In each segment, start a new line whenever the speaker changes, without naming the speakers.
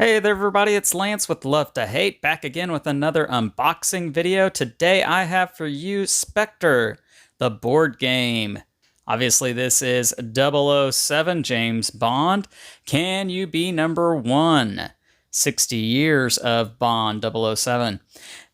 Hey there everybody, it's Lance with Love to Hate, back again with another unboxing video. Today I have for you Spectre, the board game. Obviously this is 007 James Bond. Can you be number one? 60 years of Bond 007.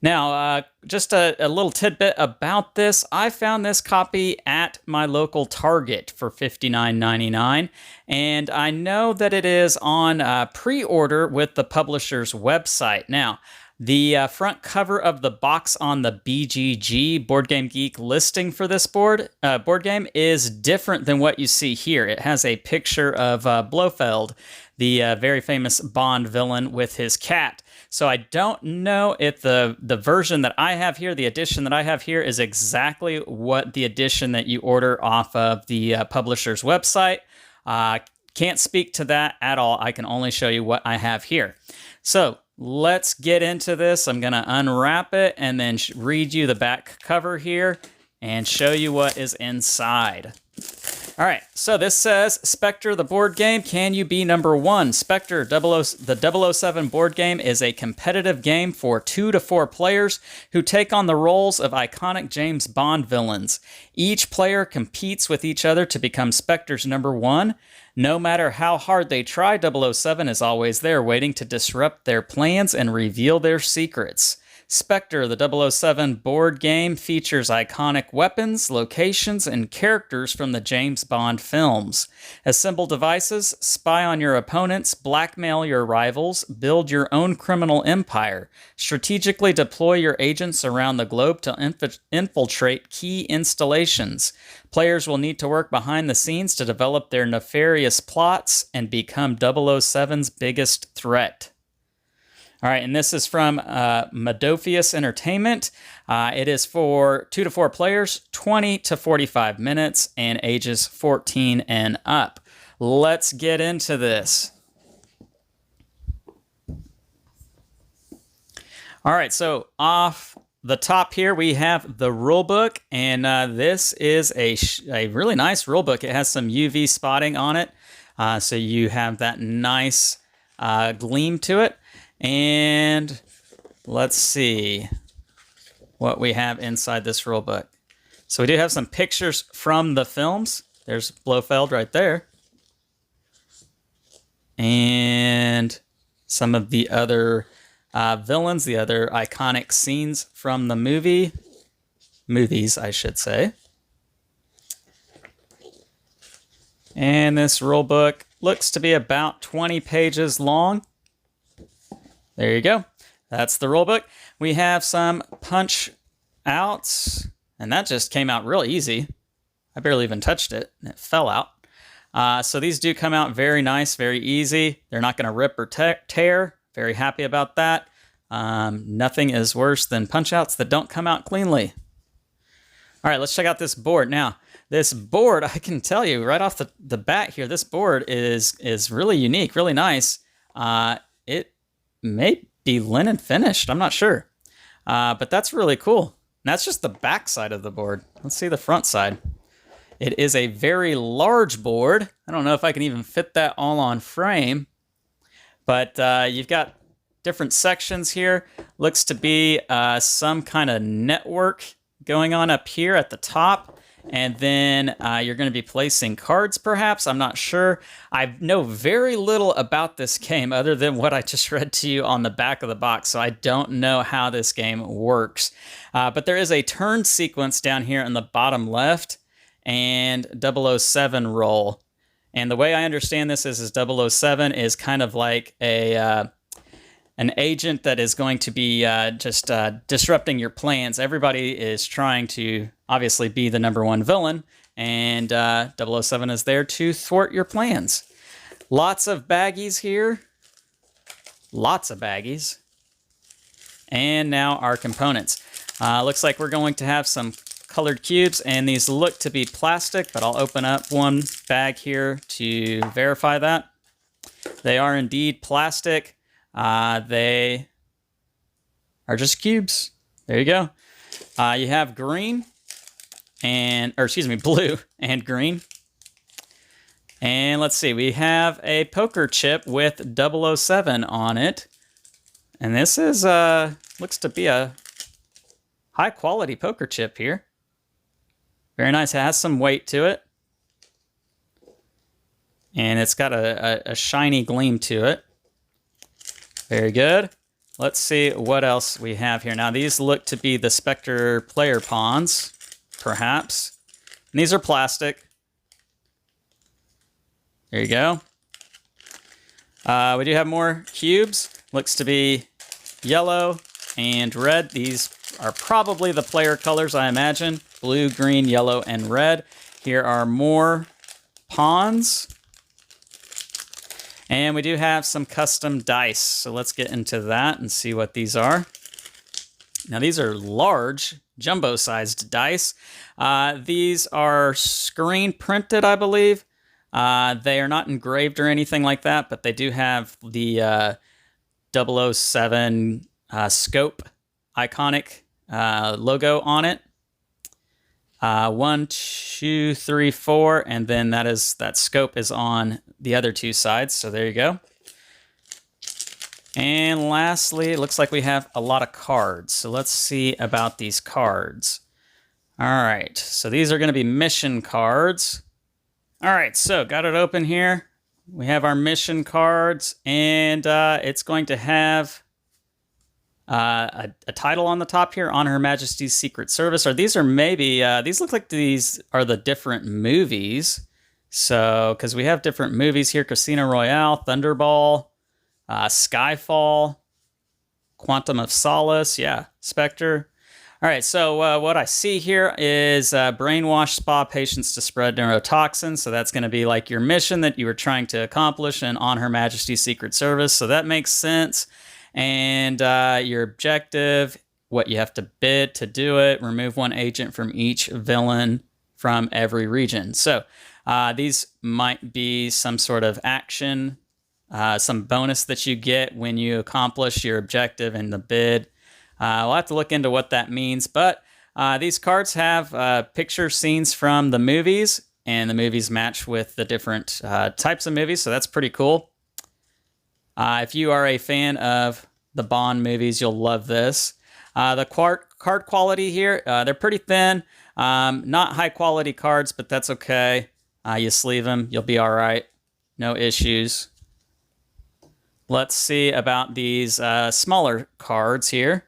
Now, just a little tidbit about this. I found this copy at my local Target for $59.99, and I know that it is on pre-order with the publisher's website. Now, the front cover of the box on the BGG Board Game Geek listing for this board game is different than what you see here. It has a picture of Blofeld, the very famous Bond villain, with his cat. So I don't know if the version that I have here, the edition that I have here, is exactly what the edition that you order off of the publisher's website. Can't speak to that at all. I can only show you what I have here. So let's get into this. I'm going to unwrap it and then read you the back cover here and show you what is inside. All right, so this says, Spectre, the board game, can you be number one? Spectre, the 007 board game, is a competitive game for 2 to 4 players who take on the roles of iconic James Bond villains. Each player competes with each other to become Spectre's number one. No matter how hard they try, 007 is always there, waiting to disrupt their plans and reveal their secrets. Spectre, the 007 board game, features iconic weapons, locations, and characters from the James Bond films. Assemble devices, spy on your opponents, blackmail your rivals, build your own criminal empire. Strategically deploy your agents around the globe to infiltrate key installations. Players will need to work behind the scenes to develop their nefarious plots and become 007's biggest threat. All right, and this is from Modophius Entertainment. It is for 2 to 4 players, 20 to 45 minutes, and ages 14 and up. Let's get into this. All right, so off the top here, we have the rulebook, and this is a really nice rulebook. It has some UV spotting on it, so you have that nice gleam to it. And let's see what we have inside this rulebook. So we do have some pictures from the films. There's Blofeld right there. And some of the other villains, the other iconic scenes from the movies, I should say. And this rulebook looks to be about 20 pages long. There you go. That's the rulebook. We have some punch outs, and that just came out real easy. I barely even touched it, and it fell out. So these do come out very nice, very easy. They're not going to rip or tear. Very happy about that. Nothing is worse than punch outs that don't come out cleanly. All right, let's check out this board. Now, this board, I can tell you right off the bat here, this board is really unique, really nice. It may be linen finished, I'm not sure. But that's really cool. And that's just the back side of the board. Let's see the front side. It is a very large board. I don't know if I can even fit that all on frame. But you've got different sections here. Looks to be some kind of network going on up here at the top. And then you're going to be placing cards, perhaps. I'm not sure. I know very little about this game other than what I just read to you on the back of the box, so I don't know how this game works. But there is a turn sequence down here in the bottom left and 007 roll. And the way I understand this is 007 is kind of like an agent that is going to be just disrupting your plans. Everybody is trying to obviously be the number one villain, and 007 is there to thwart your plans. Lots of baggies here. Lots of baggies. And now our components. Looks like we're going to have some colored cubes, and these look to be plastic, but I'll open up one bag here to verify that. They are indeed plastic. They are just cubes. There you go. You have green blue and green. And let's see, we have a poker chip with 007 on it. And this is, looks to be a high quality poker chip here. Very nice, it has some weight to it. And it's got a shiny gleam to it. Very good. Let's see what else we have here. Now, these look to be the Spectre player pawns, perhaps. And these are plastic. There you go. We do have more cubes. Looks to be yellow and red. These are probably the player colors, I imagine. Blue, green, yellow, and red. Here are more pawns. And we do have some custom dice. So let's get into that and see what these are. Now, these are large, jumbo-sized dice. These are screen printed, I believe. They are not engraved or anything like that, but they do have the 007 scope iconic logo on it. 1, 2, 3, 4, and then that scope is on the other two sides. So there you go. And lastly, it looks like we have a lot of cards. So let's see about these cards. All right, so these are going to be mission cards. All right, so got it open here. We have our mission cards, and it's going to have a title on the top here, On Her Majesty's Secret Service. Or these are maybe, these look like these are the different movies. So, because we have different movies here, Casino Royale, Thunderball, Skyfall, Quantum of Solace, yeah, Spectre. All right, so what I see here is brainwash spa patients to spread neurotoxins. So that's going to be like your mission that you were trying to accomplish in On Her Majesty's Secret Service. So that makes sense. And your objective, what you have to bid to do it, remove one agent from each villain from every region. So these might be some sort of action, some bonus that you get when you accomplish your objective in the bid. We'll have to look into what that means, but these cards have picture scenes from the movies, and the movies match with the different types of movies, so that's pretty cool. If you are a fan of the Bond movies, you'll love this. The card quality here, they're pretty thin. Not high quality cards, but that's okay. You sleeve them, you'll be all right. No issues. Let's see about these smaller cards here.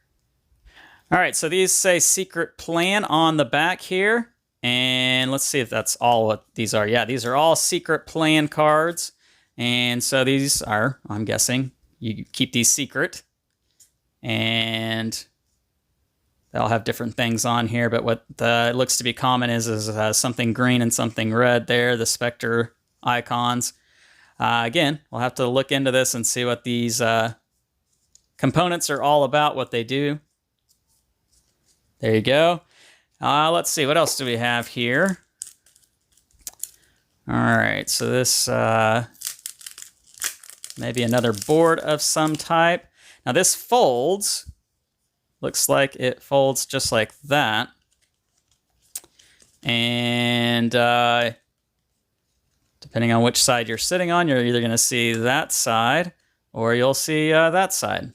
All right, so these say Secret Plan on the back here. And let's see if that's all what these are. Yeah, these are all Secret Plan cards. And so these are, I'm guessing, you keep these secret. And they'll have different things on here. But what it looks to be common is something green and something red there, the Spectre icons. Again, we'll have to look into this and see what these components are all about, what they do. There you go. Let's see, what else do we have here? All right, so this maybe another board of some type. Now this folds. Looks like it folds just like that. And depending on which side you're sitting on, you're either going to see that side or you'll see that side,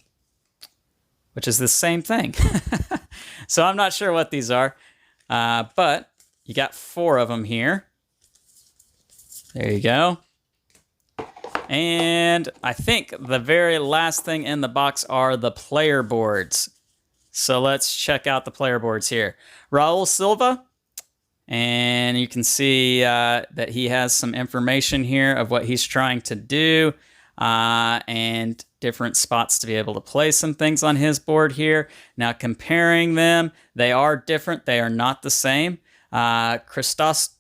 which is the same thing. So I'm not sure what these are, but you got 4 of them here. There you go. And I think the very last thing in the box are the player boards. So let's check out the player boards here. Raul Silva. And you can see that he has some information here of what he's trying to do and different spots to be able to play some things on his board here. Now comparing them, they are different. They are not the same. Christatos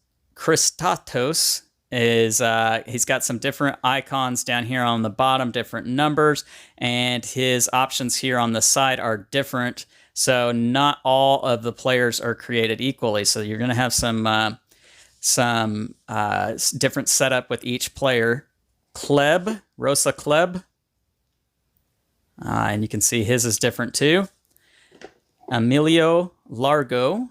is, he's got some different icons down here on the bottom, different numbers, and his options here on the side are different. So not all of the players are created equally. So you're going to have some different setup with each player. Kleb, Rosa Kleb. And you can see his is different too. Emilio Largo.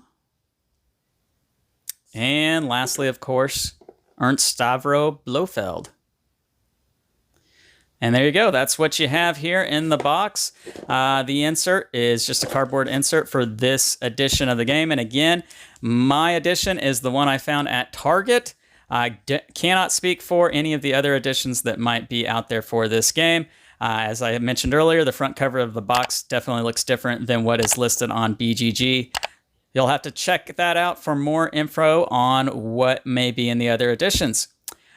And lastly, of course, Ernst Stavro Blofeld. And there you go. That's what you have here in the box. The insert is just a cardboard insert for this edition of the game. And again, my edition is the one I found at Target. I cannot speak for any of the other editions that might be out there for this game. As I mentioned earlier, the front cover of the box definitely looks different than what is listed on BGG. You'll have to check that out for more info on what may be in the other editions.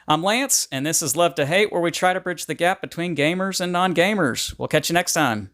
I'm Lance, and this is Love to Hate, where we try to bridge the gap between gamers and non-gamers. We'll catch you next time.